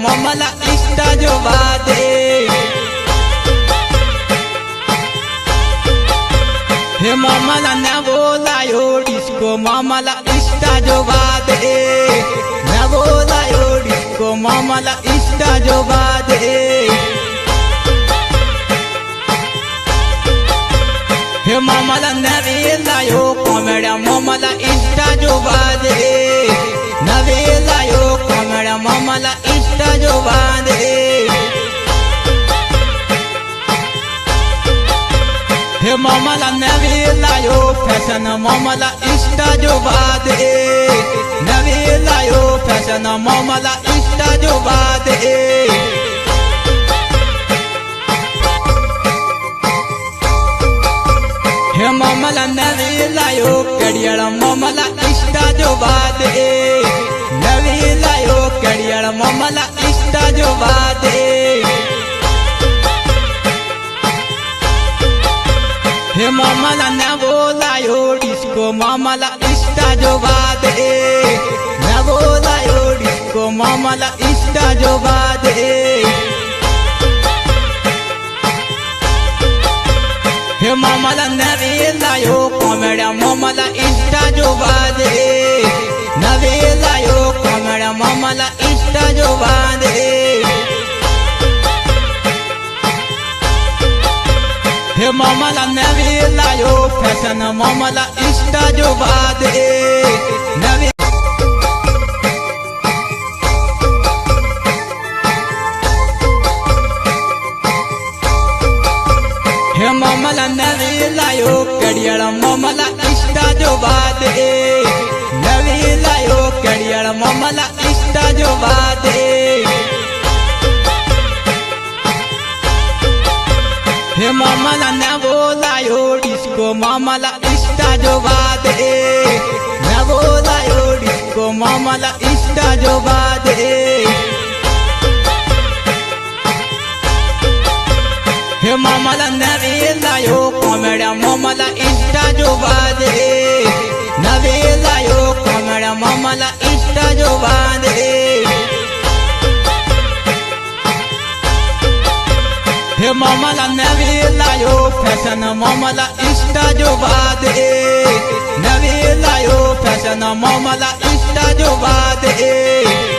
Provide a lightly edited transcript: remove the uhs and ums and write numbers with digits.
ममला इष्टा जो बादे हे ममला न बोलायो डिस्को ममला इष्टा जो बादे न बोलायो डिस्को ममला इष्टा जो बादे हे ममला नवेलायो कोमेड्या ममला इष्टा जो बादे नवेलायो कोमेड्या ममला इष्टा जो बादे हे ममला नवेलायो फैशन ममला इष्टा जो बादे नवेलायो फैशन ममला इष्टा जो बादे हे ममला नवेलायो कड़ियाल ममला इष्टा जो बादे नवेलायो कड़ियाल ममला इष्टा जो बादे हे ममला न बोलायो डिस्को ममला इष्टा जो बादे न बोलायो डिस्को ममला इष्टा जो बादे हे ममला नवेलायो कोमेड्या ममला इष्टा जो बादे नवेलायो कोमेड्या ममला इष्टा जो बादे हे ममला नवेलायो फैशन ममला इष्टा जो बादे हे ममला नवेलायो कड़ियाल ममला इष्टा जो बादे नवेलायो कड़ियाल ममला इष्टा जो बादे हे ममला न बोलायो डिस्को ममला इष्टा जो बादे न बोलायो डिस्को ममला इष्टा जो बादे हे ममला नवेलायो कोमेड्या ममला इष्टा जो बादे नवेलायो कोमेड्या ममला इष्टा जो बादे हे ममला नवेलायो फैशन ममला इष्टा जो बादे नवेलायो फैशन ममला इष्टा जो बादे